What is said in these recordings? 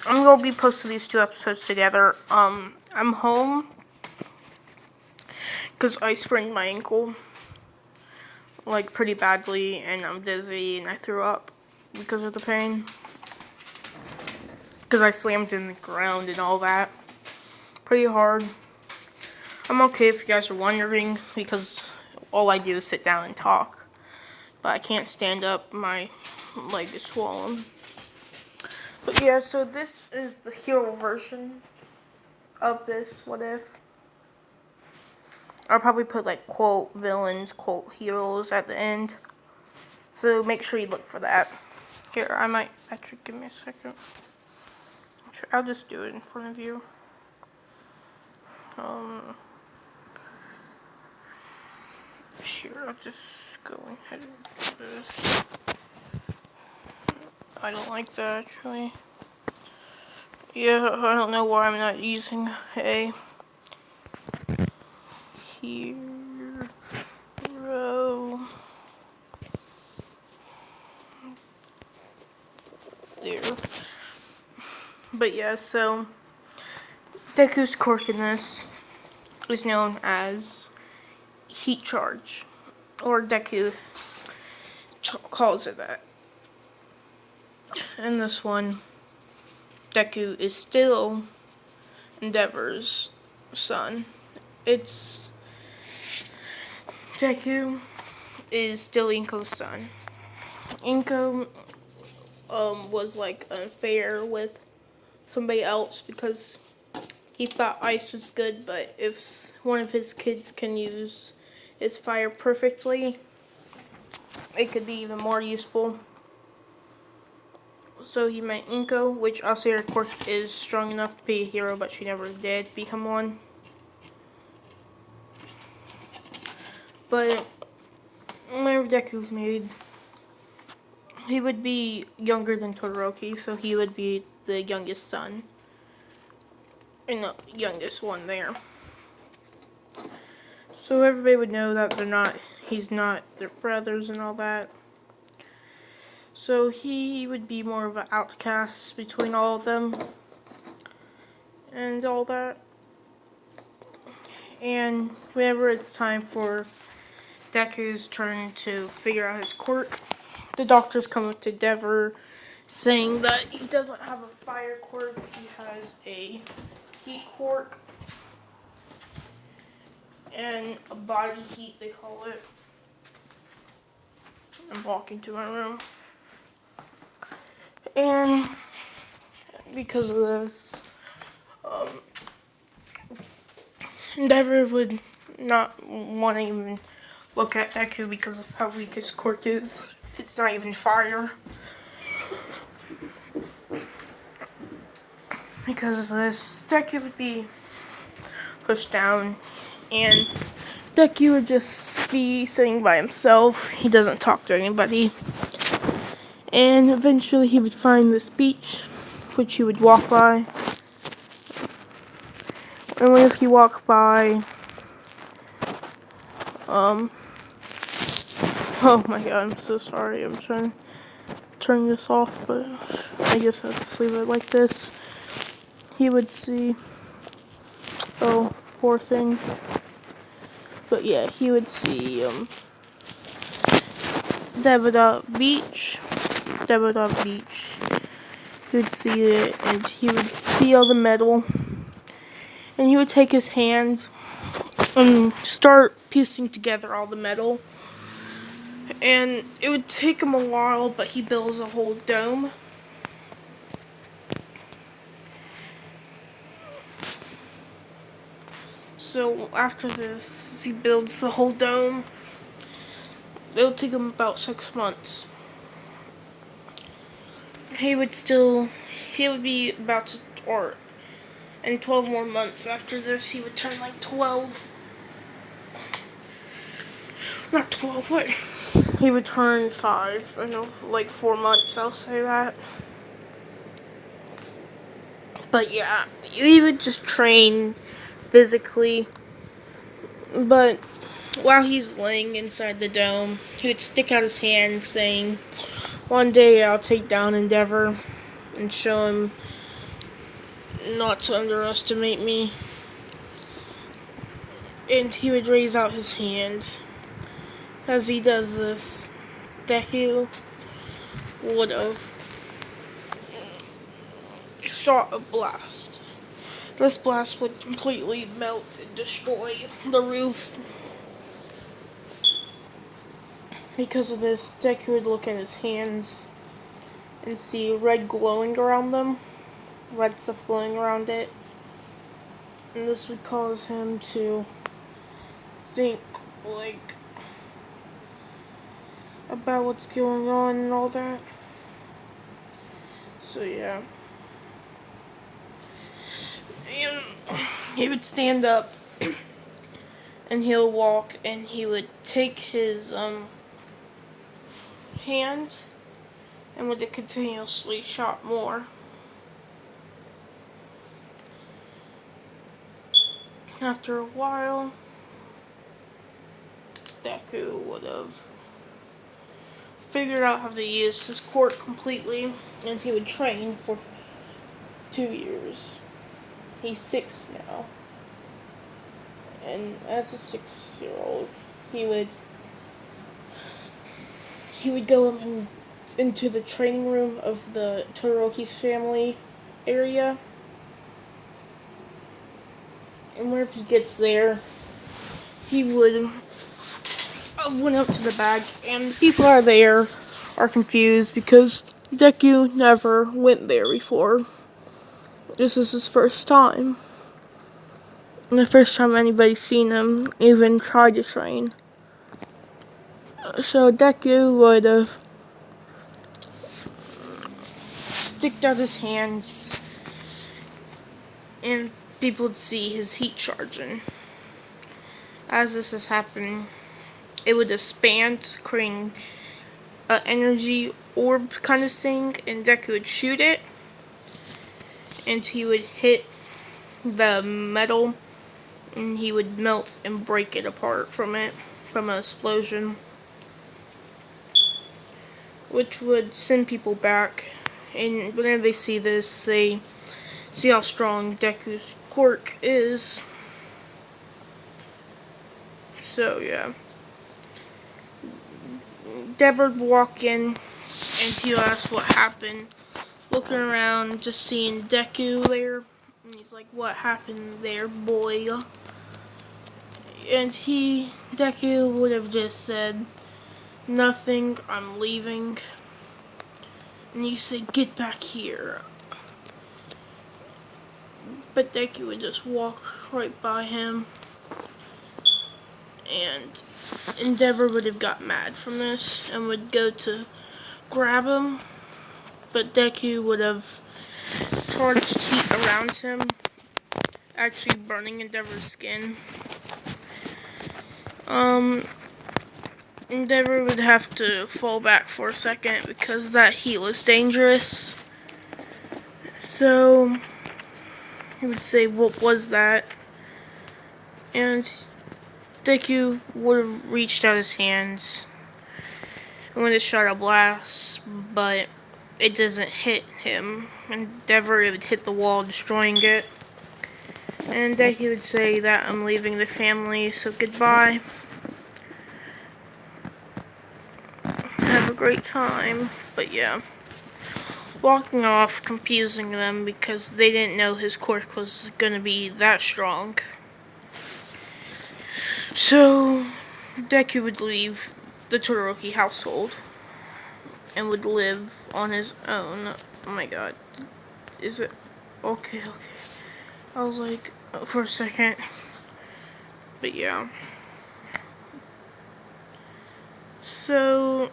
I'm gonna be posting these 2 episodes together. I'm home because I sprained my ankle, like, pretty badly, and I'm dizzy, and I threw up because of the pain. Because I slammed in the ground and all that. Pretty hard. I'm okay if you guys are wondering, because all I do is sit down and talk. But I can't stand up, my leg is swollen. But yeah, so this is the hero version of this, what if. I'll probably put like quote villains, quote heroes at the end. So make sure you look for that. Here, I might actually give me a second. I'll just do it in front of you. Here, I'll just go ahead and do this. I don't like that actually. Yeah, I don't know why I'm not using a hero. There. But yeah, so Deku's quirk in this is known as heat charge, or Deku calls it that. In this one, Deku is still Endeavor's son. Deku is still Inko's son. Inko was like unfair with somebody else because he thought ice was good, but if one of his kids can use his fire perfectly, it could be even more useful. So he met Inko, which I'll say her quirk is strong enough to be a hero, but she never did become one. But whenever Deku's made, he would be younger than Todoroki, so he would be the youngest son. And the youngest one there. So everybody would know that he's not their brothers and all that. So he would be more of an outcast between all of them. And all that. And whenever it's time for Deku's turn to figure out his quirk, the doctors come up to Endeavor saying that he doesn't have a fire quirk, he has a heat quirk. And a body heat, they call it. I'm walking to my room. And because of this, Endeavor would not want to even look at Deku because of how weak his quirk is. It's not even fire. Because of this, Deku would be pushed down, and Deku would just be sitting by himself. He doesn't talk to anybody. And eventually he would find this beach, which he would walk by. And when he walked by, oh my god, I'm so sorry. I'm trying to turn this off, but I guess I'll just leave it like this. He would see, oh, poor thing. But yeah, he would see, Devada Beach. He would see it, and he would see all the metal. And he would take his hands and start piecing together all the metal. And it would take him a while, but he builds a whole dome. So after this, he builds the whole dome. It'll take him about 6 months. He would be about to, or in 12 more months after this, he would turn like 12. Not 12, what? He would turn 5 in like 4 months, I'll say that. But yeah, he would just train physically. But while he's laying inside the dome, he would stick out his hand saying, "One day I'll take down Endeavor and show him not to underestimate me. And he would raise out his hands. As he does this, Deku would have shot a blast. This blast would completely melt and destroy the roof. Because of this, Deku would look at his hands and see red glowing around them. Red stuff glowing around it. And this would cause him to think, like, about what's going on and all that. So, yeah. And he would stand up and he'll walk and he would take his hand and would continuously shot more. After a while, Deku would have figured out how to use his quirk completely, and he would train for 2 years. He's 6 now. And as a 6-year-old, he would go into the training room of the Todoroki's family area. And whenever he gets there, he would went up to the back, and the people are confused because Deku never went there before. This is his first time. And the first time anybody's seen him even try to train. So Deku would have sticked out his hands and people would see his heat charging. As this is happening, it would expand, creating an energy orb kind of thing, and Deku would shoot it, and he would hit the metal, and he would melt and break it apart from an explosion, which would send people back. And whenever they see this, they see how strong Deku's quirk is. So yeah, Dever would walk in and he'll ask what happened, looking around, just seeing Deku there, and he's like, "What happened there, boy?" And Deku would have just said, "Nothing, I'm leaving." And you say, "Get back here." But Deku would just walk right by him, and Endeavor would have got mad from this and would go to grab him, but Deku would have charged heat around him, actually burning Endeavor's skin. Endeavor would have to fall back for a second because that heat was dangerous. So he would say, "What was that?" And Deku would have reached out his hands and would have shot a blast, but it doesn't hit him. Endeavor would hit the wall, destroying it. And Deku would say that, "I'm leaving the family, so goodbye. Have a great time." But yeah, walking off, confusing them because they didn't know his quirk was gonna be that strong. So Deku would leave the Todoroki household and would live on his own. Oh my god. Is it okay? I was like, for a second. But yeah. So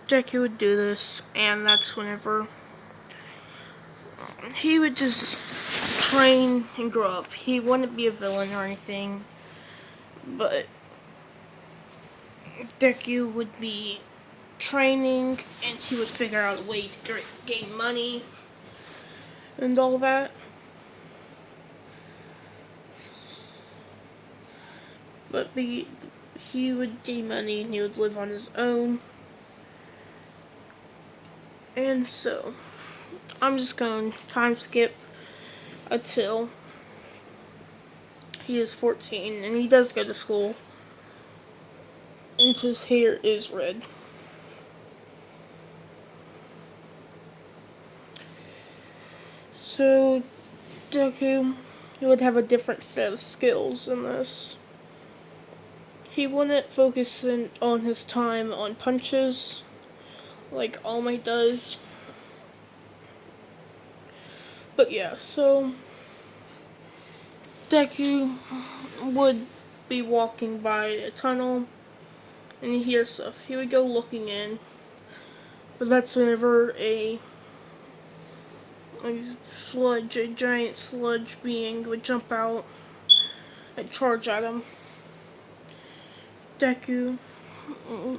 Deku would do this, and that's whenever he would just train and grow up. He wouldn't be a villain or anything, but Deku would be training, and he would figure out a way to gain money and all that. But he would gain money and he would live on his own. And so, I'm just going to time skip. until he is 14, and he does go to school, and his hair is red. So Deku would have a different set of skills in this. He wouldn't focus on his time on punches like All Might does. But yeah, so Deku would be walking by a tunnel and he hears stuff. He would go looking in, but that's whenever a giant sludge being would jump out and charge at him. Deku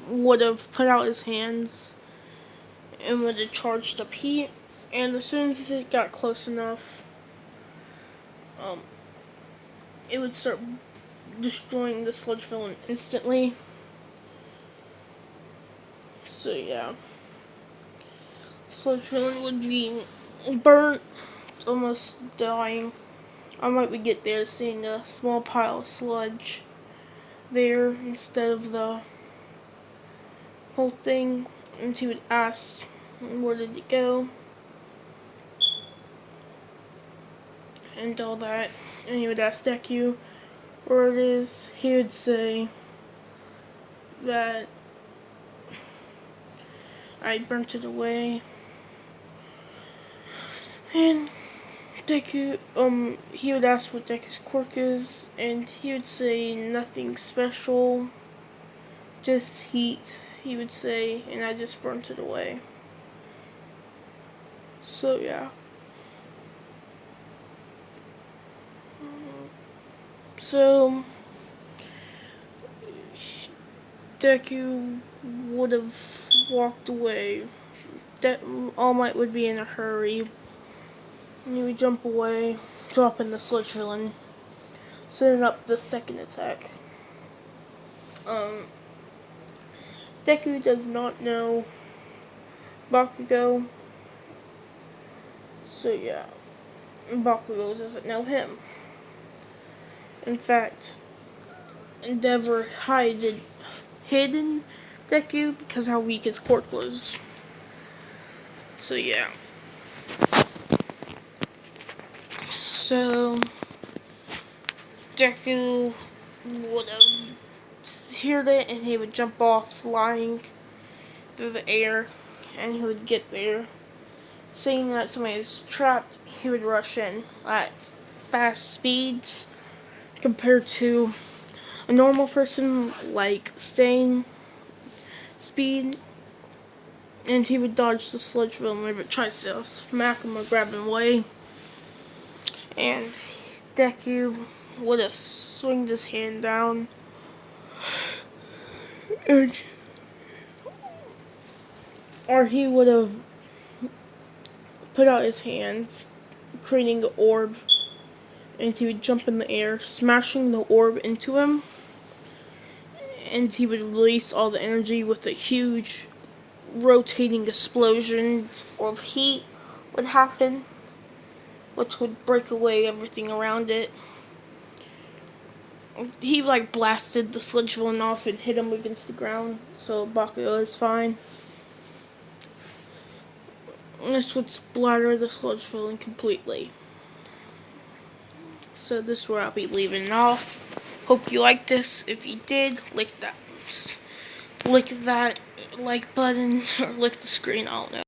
would have put out his hands and would have charged up heat, and as soon as it got close enough, it would start destroying the sludge villain instantly. So yeah, sludge villain would be burnt, almost dying. I might get there seeing a small pile of sludge there instead of the whole thing, and he would ask, where did it go? And all that. And he would ask Deku where it is. He would say that I burnt it away. And Deku, he would ask what Deku's quirk is, and he would say nothing special, just heat, he would say, and I just burnt it away. So yeah. So Deku would have walked away. All Might would be in a hurry. And he would jump away, dropping the sludge villain, setting up the second attack. Deku does not know Bakugo. So yeah, Bakugo doesn't know him. In fact, Endeavor hidden Deku because how weak his quirk was. So yeah. So Deku would have heard it and he would jump off flying through the air and he would get there. Seeing that somebody is trapped, he would rush in at fast speeds compared to a normal person like staying speed, and he would dodge the sludge villain whenever it tries to smack him or grab him away. And Deku would have swinged his hand down and, or he would have put out his hands, creating an orb, and he would jump in the air, smashing the orb into him, and he would release all the energy with a huge rotating explosion of heat would happen, which would break away everything around it. He blasted the sludge villain off and hit him against the ground, so Bakugo is fine. This would splatter the sludge villain completely. So this is where I'll be leaving it off. Hope you liked this. If you did, lick that like button or lick the screen, I don't know.